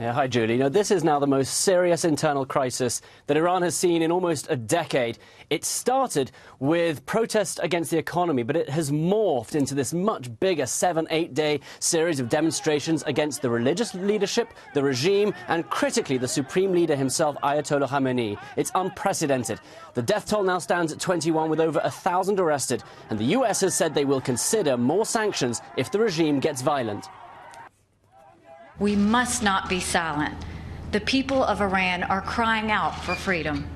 Yeah, hi, Julie. This is now the most serious internal crisis that Iran has seen in almost a decade. It started with protests against the economy, but it has morphed into this much bigger 7-8-day series of demonstrations against the religious leadership, the regime, and critically, the supreme leader himself, Ayatollah Khamenei. It's unprecedented. The death toll now stands at 21, with over 1,000 arrested, and the US has said they will consider more sanctions if the regime gets violent. We must not be silent. The people of Iran are crying out for freedom.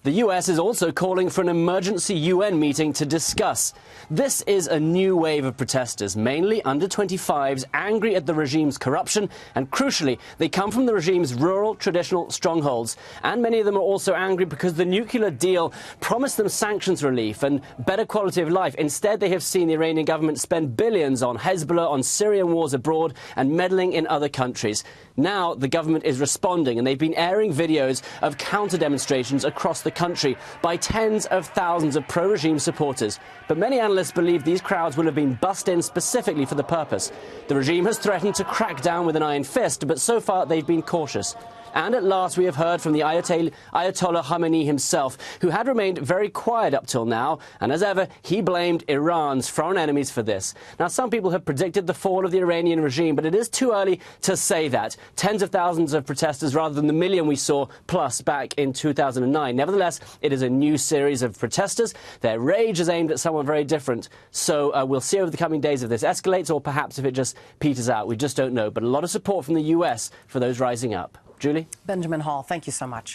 The US is also calling for an emergency UN meeting to discuss. This is a new wave of protesters, mainly under 25s, angry at the regime's corruption, and crucially, they come from the regime's rural, traditional strongholds. And many of them are also angry because the nuclear deal promised them sanctions relief and better quality of life. Instead, they have seen the Iranian government spend billions on Hezbollah, on Syrian wars abroad, and meddling in other countries. Now, the government is responding, and they've been airing videos of counter-demonstrations across the country by tens of thousands of pro-regime supporters. But many analysts believe these crowds will have been bussed in specifically for the purpose. The regime has threatened to crack down with an iron fist, but so far they've been cautious. And at last we have heard from the Ayatollah Khamenei himself, who had remained very quiet up till now, and as ever, he blamed Iran's foreign enemies for this. Now, some people have predicted the fall of the Iranian regime, but it is too early to say that. Tens of thousands of protesters rather than the million we saw plus back in 2009. Nevertheless, it is a new series of protesters. Their rage is aimed at someone very different. So we'll see over the coming days if this escalates or perhaps if it just peters out. We just don't know. But a lot of support from the US for those rising up. Julie? Benjamin Hall, thank you so much.